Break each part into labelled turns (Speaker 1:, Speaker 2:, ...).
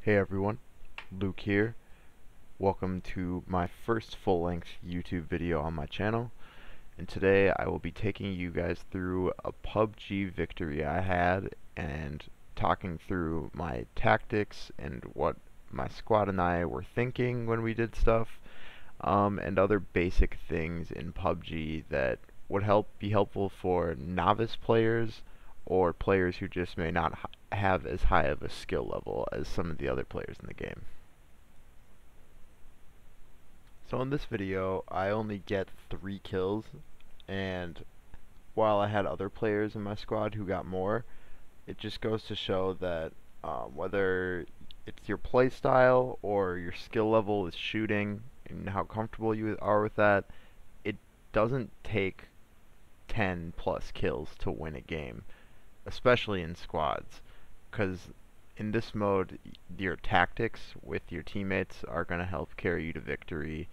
Speaker 1: Hey everyone, Luke here. Welcome to my first full-length YouTube video on my channel. And today I will be taking you guys through a PUBG victory I had and talking through my tactics and what my squad and I were thinking when we did stuff, and other basic things in PUBG that would be helpful for novice players or players who just may not have as high of a skill level as some of the other players in the game. So in this video, I only get 3 kills, and while I had other players in my squad who got more, it just goes to show that whether it's your play style or your skill level with shooting and how comfortable you are with that, it doesn't take 10 plus kills to win a game, especially in squads, because in this mode your tactics with your teammates are going to help carry you to victory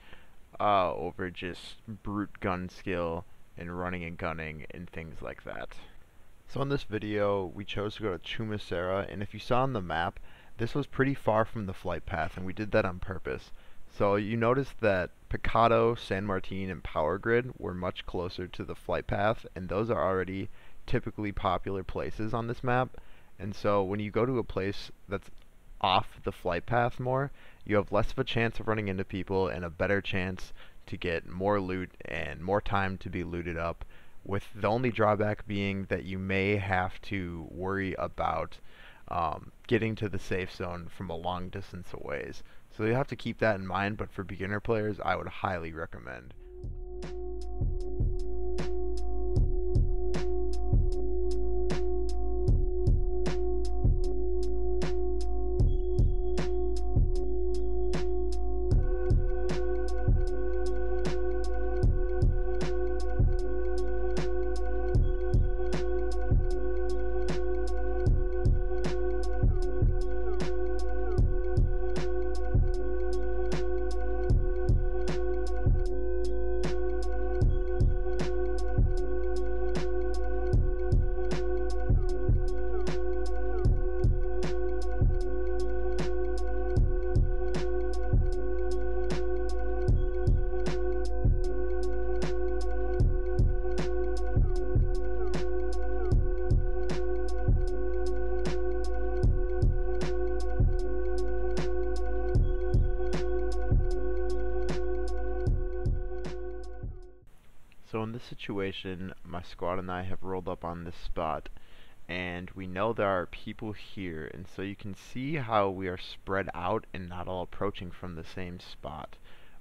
Speaker 1: over just brute gun skill and running and gunning and things like that. So in this video we chose to go to Chumasera, and if you saw on the map, this was pretty far from the flight path, and we did that on purpose. So you notice that Picado, San Martin, and Power Grid were much closer to the flight path, and those are already typically popular places on this map. And so when you go to a place that's off the flight path more, you have less of a chance of running into people and a better chance to get more loot and more time to be looted up, with the only drawback being that you may have to worry about getting to the safe zone from a long distance away. So you have to keep that in mind, but for beginner players I would highly recommend. So in this situation, my squad and I have rolled up on this spot, and we know there are people here, and so you can see how we are spread out and not all approaching from the same spot.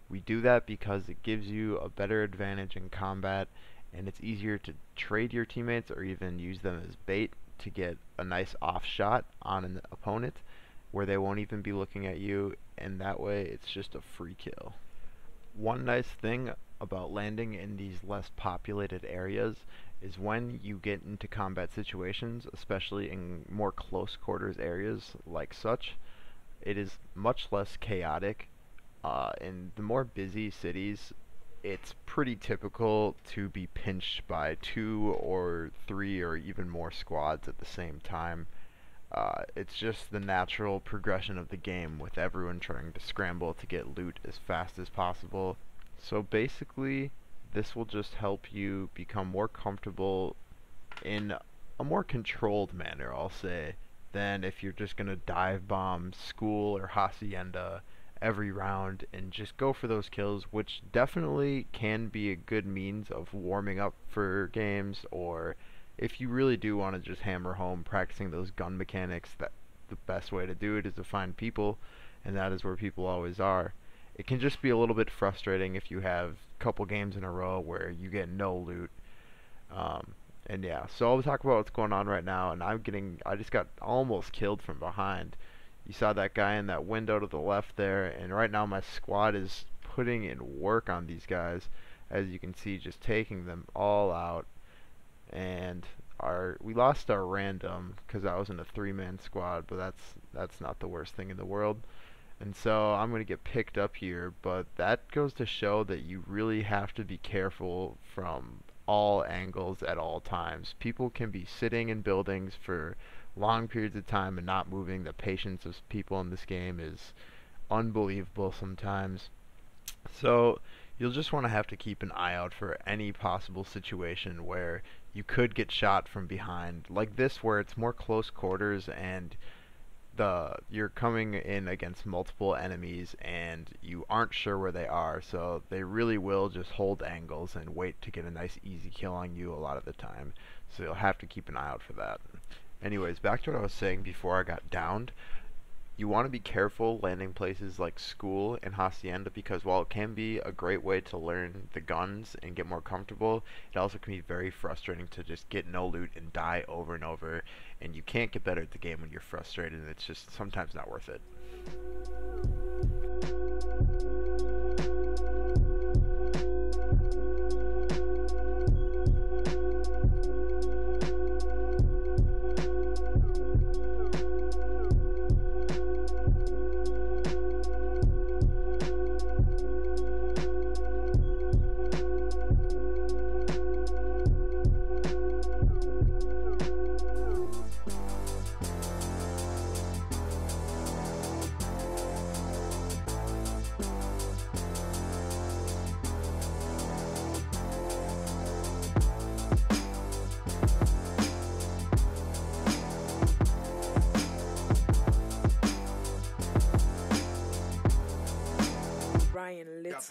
Speaker 1: We do that because it gives you a better advantage in combat, and it's easier to trade your teammates or even use them as bait to get a nice off shot on an opponent where they won't even be looking at you, and that way it's just a free kill. One nice thing about landing in these less populated areas is when you get into combat situations, especially in more close quarters areas like such, it is much less chaotic. In the more busy cities, it's pretty typical to be pinched by 2 or 3 or even more squads at the same time. It's just the natural progression of the game, with everyone trying to scramble to get loot as fast as possible. So basically, this will just help you become more comfortable in a more controlled manner, I'll say, than if you're just gonna dive bomb school or hacienda every round and just go for those kills, which definitely can be a good means of warming up for games, or if you really do want to just hammer home practicing those gun mechanics, that the best way to do it is to find people, and that is where people always are. It can just be a little bit frustrating if you have a couple games in a row where you get no loot. And yeah, so I'll talk about what's going on right now, and I just got almost killed from behind. You saw that guy in that window to the left there, and right now my squad is putting in work on these guys, as you can see, just taking them all out. And we lost our random because I was in a 3-man squad, but that's not the worst thing in the world. And so I'm going to get picked up here, but that goes to show that you really have to be careful from all angles at all times. People can be sitting in buildings for long periods of time and not moving. The patience of people in this game is unbelievable sometimes. So you'll just want to have to keep an eye out for any possible situation where you could get shot from behind, like this where it's more close quarters and you're coming in against multiple enemies and you aren't sure where they are, so they really will just hold angles and wait to get a nice easy kill on you a lot of the time. So you'll have to keep an eye out for that. Anyways, back to what I was saying before I got downed. You want to be careful landing places like school and hacienda, because while it can be a great way to learn the guns and get more comfortable, it also can be very frustrating to just get no loot and die over and over, and you can't get better at the game when you're frustrated, and it's just sometimes not worth it.
Speaker 2: Ryan Little.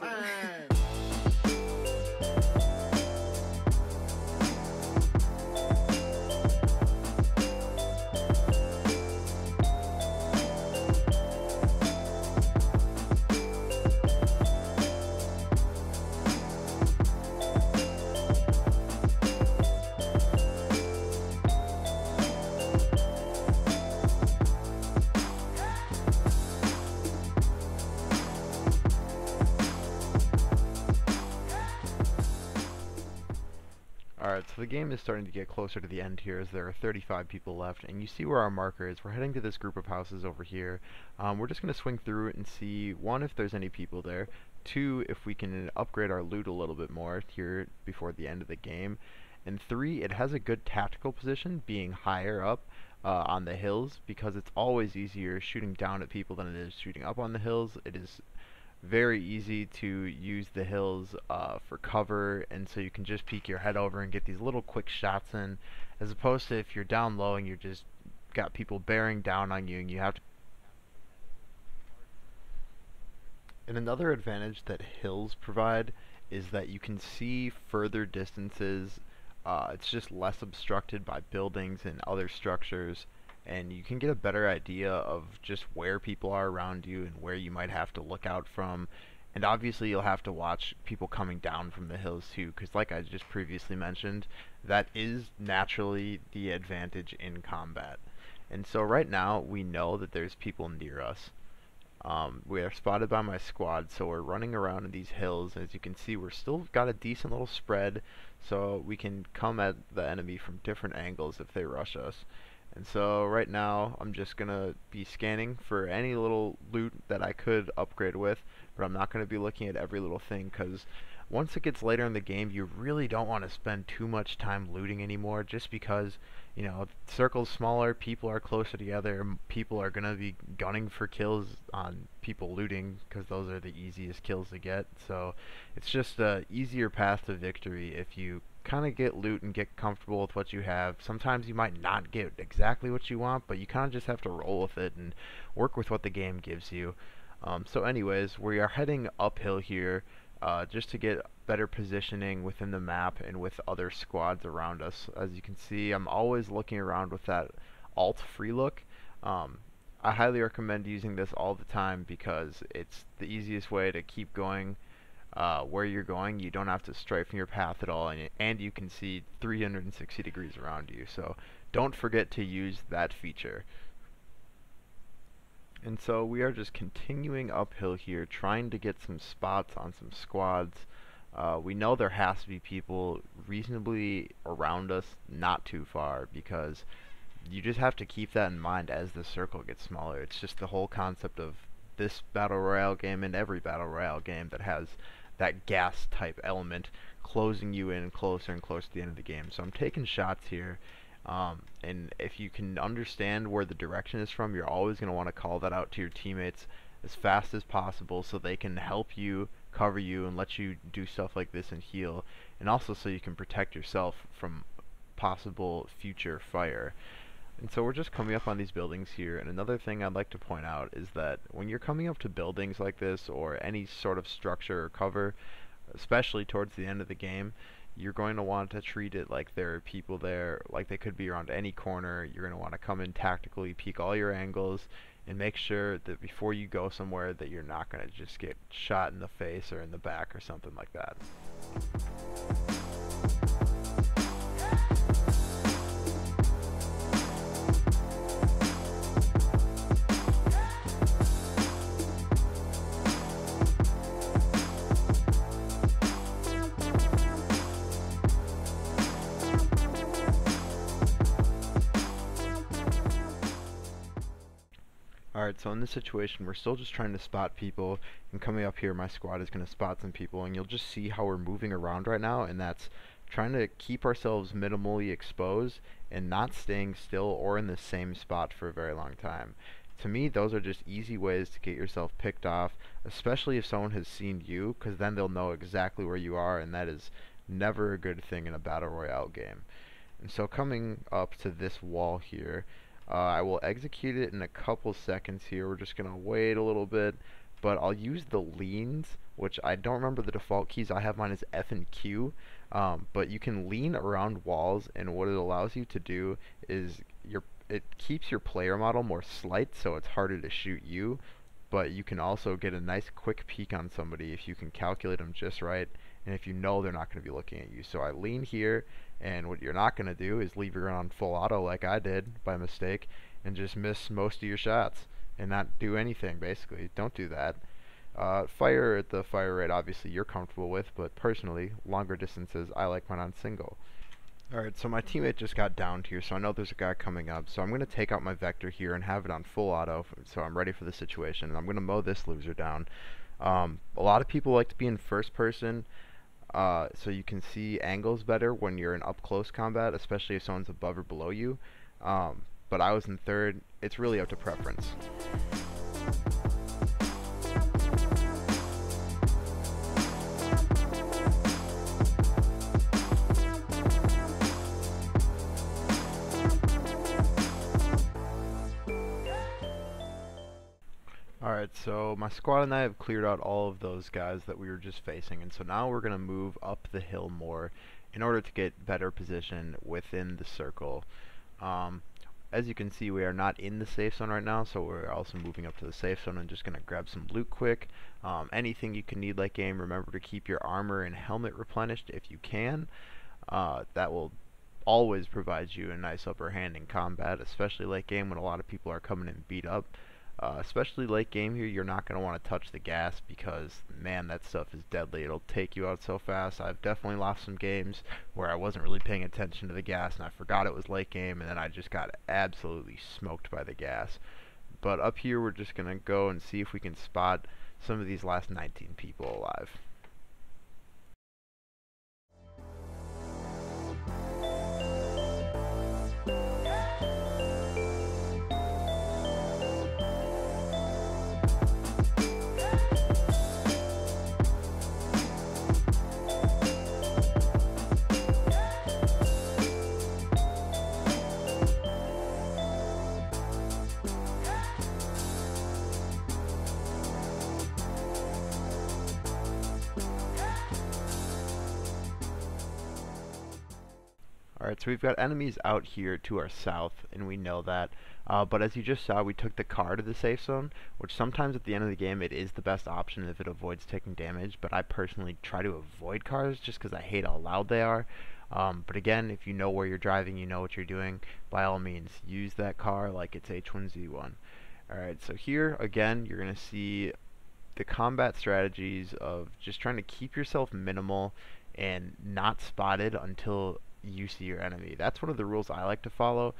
Speaker 1: Alright, so the game is starting to get closer to the end here as there are 35 people left, and you see where our marker is. We're heading to this group of houses over here. We're just going to swing through it and see, one, if there's any people there, two, if we can upgrade our loot a little bit more here before the end of the game, and three, it has a good tactical position being higher up on the hills, because it's always easier shooting down at people than it is shooting up on the hills. It is very easy to use the hills for cover, and so you can just peek your head over and get these little quick shots in, as opposed to if you're down low and you're just got people bearing down on you and you have to. And another advantage that hills provide is that you can see further distances. It's just less obstructed by buildings and other structures, and you can get a better idea of just where people are around you and where you might have to look out from. And obviously you'll have to watch people coming down from the hills too, because like I just previously mentioned, that is naturally the advantage in combat. And so right now we know that there's people near us. We are spotted by my squad, so we're running around in these hills. As you can see, we're still got a decent little spread, so we can come at the enemy from different angles if they rush us. And so right now I'm just gonna be scanning for any little loot that I could upgrade with, but I'm not gonna be looking at every little thing, because once it gets later in the game you really don't want to spend too much time looting anymore, just because, you know, the circle's smaller, people are closer together, people are gonna be gunning for kills on people looting, because those are the easiest kills to get. So it's just a easier path to victory if you kind of get loot and get comfortable with what you have. Sometimes you might not get exactly what you want, but you kind of just have to roll with it and work with what the game gives you. So anyways, we are heading uphill here just to get better positioning within the map and with other squads around us. As you can see, I'm always looking around with that alt free look. I highly recommend using this all the time because it's the easiest way to keep going where you're going. You don't have to strafe your path at all, and you can see 360 degrees around you. So don't forget to use that feature. And so we are just continuing uphill here, trying to get some spots on some squads. We know there has to be people reasonably around us, not too far, because you just have to keep that in mind as the circle gets smaller. It's just the whole concept of this Battle Royale game and every Battle Royale game that has that gas type element closing you in closer and closer to the end of the game. So I'm taking shots here. And if you can understand where the direction is from, you're always going to want to call that out to your teammates as fast as possible so they can help you, cover you, and let you do stuff like this and heal, and also so you can protect yourself from possible future fire. And so we're just coming up on these buildings here, and another thing I'd like to point out is that when you're coming up to buildings like this or any sort of structure or cover, especially towards the end of the game, you're going to want to treat it like there are people there, like they could be around any corner. You're going to want to come in tactically, peek all your angles, and make sure that before you go somewhere that you're not going to just get shot in the face or in the back or something like that. Alright, so in this situation, we're still just trying to spot people, and coming up here, my squad is going to spot some people, and you'll just see how we're moving around right now, and that's trying to keep ourselves minimally exposed and not staying still or in the same spot for a very long time. To me, those are just easy ways to get yourself picked off, especially if someone has seen you, because then they'll know exactly where you are, and that is never a good thing in a Battle Royale game. And so coming up to this wall here, I will execute it in a couple seconds here. We're just going to wait a little bit, but I'll use the leans, which I don't remember the default keys. I have mine as F and Q, but you can lean around walls, and what it allows you to do is it keeps your player model more slight, so it's harder to shoot you, but you can also get a nice quick peek on somebody if you can calculate them just right, and if you know they're not going to be looking at you. So I lean here, and what you're not going to do is leave your gun on full auto like I did by mistake and just miss most of your shots and not do anything, basically. Don't do that. Fire at the fire rate obviously you're comfortable with, but personally, longer distances, I like mine on single. Alright, so my teammate just got downed here, so I know there's a guy coming up, so I'm going to take out my Vector here and have it on full auto, so I'm ready for the situation, and I'm going to mow this loser down. A lot of people like to be in first person, so you can see angles better when you're in up close combat, especially if someone's above or below you. But I was in third. It's really up to preference. Alright, so my squad and I have cleared out all of those guys that we were just facing, and so now we're going to move up the hill more in order to get better position within the circle. As you can see, we are not in the safe zone right now, so we're also moving up to the safe zone and just going to grab some loot quick. Anything you can need late game, remember to keep your armor and helmet replenished if you can. That will always provide you a nice upper hand in combat, especially late game when a lot of people are coming in beat up. Especially late game here, you're not going to want to touch the gas because, man, that stuff is deadly. It'll take you out so fast. I've definitely lost some games where I wasn't really paying attention to the gas and I forgot it was late game, and then I just got absolutely smoked by the gas. But up here, we're just going to go and see if we can spot some of these last 19 people alive. Alright, so we've got enemies out here to our south, and we know that. But as you just saw, we took the car to the safe zone, which sometimes at the end of the game it is the best option if it avoids taking damage, but I personally try to avoid cars just because I hate how loud they are. But again, if you know where you're driving, you know what you're doing, by all means, use that car like it's H1Z1. Alright, so here, again, you're going to see the combat strategies of just trying to keep yourself minimal and not spotted until you see your enemy. That's one of the rules I like to follow,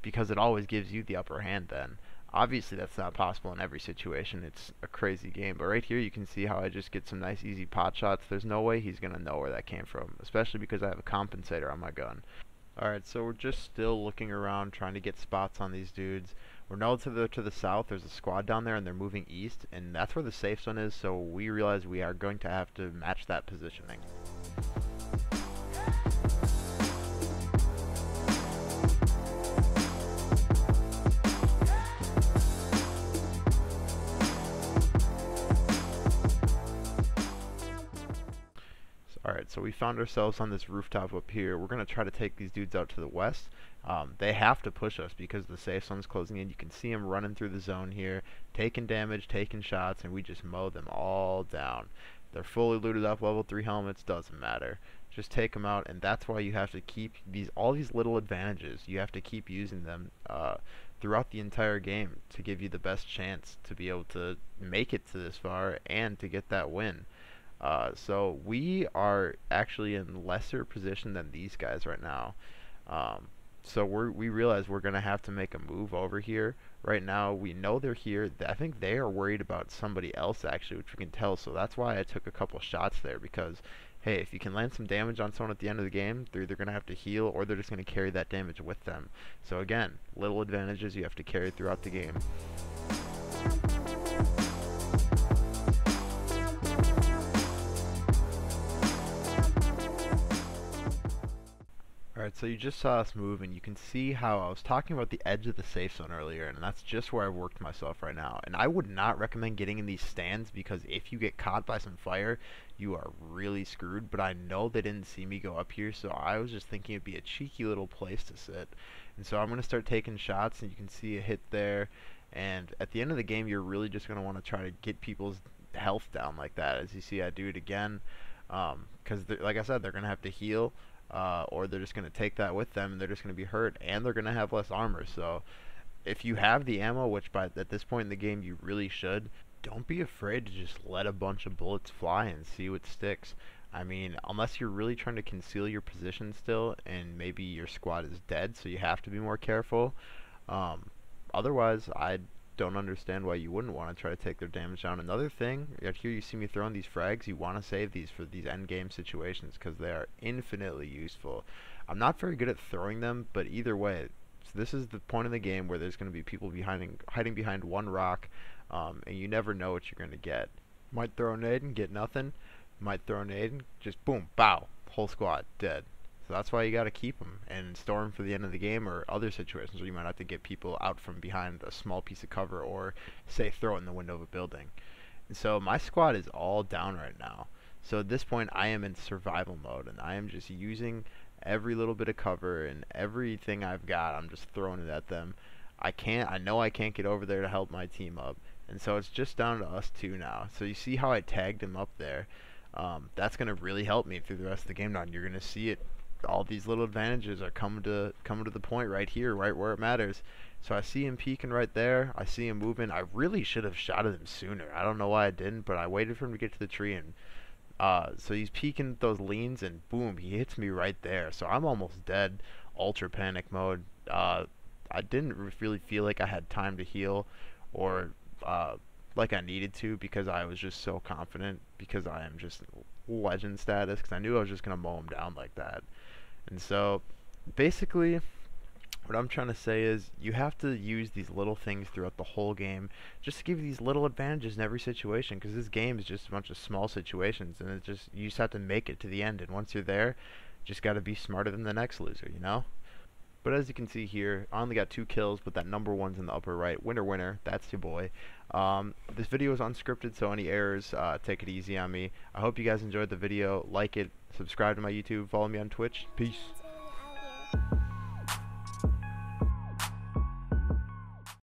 Speaker 1: because it always gives you the upper hand then. Obviously that's not possible in every situation, it's a crazy game, but right here you can see how I just get some nice easy pot shots. There's no way he's going to know where that came from, especially because I have a compensator on my gun. Alright, so we're just still looking around trying to get spots on these dudes. We know to the south there's a squad down there and they're moving east, and that's where the safe zone is, so we realize we are going to have to match that positioning. Alright, so we found ourselves on this rooftop up here. We're going to try to take these dudes out to the west. They have to push us because the safe zone's closing in. You can see them running through the zone here, taking damage, taking shots, and we just mow them all down. They're fully looted up, level 3 helmets, doesn't matter. Just take them out, and that's why you have to keep all these little advantages. You have to keep using them throughout the entire game to give you the best chance to be able to make it to this far and to get that win. So we are actually in lesser position than these guys right now. So we realize we're gonna have to make a move over here. Right now we know they're here. I think they are worried about somebody else actually, which we can tell. So that's why I took a couple shots there, because hey, if you can land some damage on someone at the end of the game, they're either gonna have to heal or they're just gonna carry that damage with them. So again, little advantages you have to carry throughout the game. Alright, so you just saw us move, and you can see how I was talking about the edge of the safe zone earlier, and that's just where I've worked myself right now. And I would not recommend getting in these stands, because if you get caught by some fire, you are really screwed. But I know they didn't see me go up here, so I was just thinking it'd be a cheeky little place to sit. And so I'm going to start taking shots, and you can see a hit there. And at the end of the game, you're really just going to want to try to get people's health down like that. As you see, I do it again, because like I said, they're going to have to heal. Or they're just going to take that with them and they're just going to be hurt, and they're going to have less armor. So if you have the ammo, which at this point in the game you really should, don't be afraid to just let a bunch of bullets fly and see what sticks. I mean, unless you're really trying to conceal your position still and maybe your squad is dead, so you have to be more careful. Otherwise, I don't understand why you wouldn't want to try to take their damage down. Another thing, right here you see me throwing these frags, you want to save these for these end game situations because they are infinitely useful. I'm not very good at throwing them, but either way, so this is the point in the game where there's going to be people hiding behind one rock, and you never know what you're going to get. Might throw a nade and get nothing, might throw a nade and just boom, bow, whole squad dead. So that's why you got to keep them and store them for the end of the game, or other situations where you might have to get people out from behind a small piece of cover, or say throw it in the window of a building. And so my squad is all down right now. So at this point I am in survival mode, and I am just using every little bit of cover and everything I've got. I'm just throwing it at them. I know I can't get over there to help my team up, and so it's just down to us two now. So you see how I tagged him up there. That's going to really help me through the rest of the game now, and you're going to see it. All these little advantages are coming to the point right here, right where it matters. So I see him peeking right there. I see him moving. I really should have shot at him sooner. I don't know why I didn't, but I waited for him to get to the tree, and so he's peeking at those leans, and boom, he hits me right there. So I'm almost dead. Ultra panic mode. I didn't really feel like I had time to heal, or like I needed to, because I was just so confident, because I am just legend status, because I knew I was just gonna mow him down like that. And so basically what I'm trying to say is you have to use these little things throughout the whole game, just to give you these little advantages in every situation, because this game is just a bunch of small situations, and you just have to make it to the end, and once you're there, just got to be smarter than the next loser, you know? But as you can see here, I only got 2 kills, but that number 1's in the upper right. Winner, winner, that's your boy. This video is unscripted, so any errors, take it easy on me. I hope you guys enjoyed the video. Like it, subscribe to my YouTube, follow me on Twitch. Peace.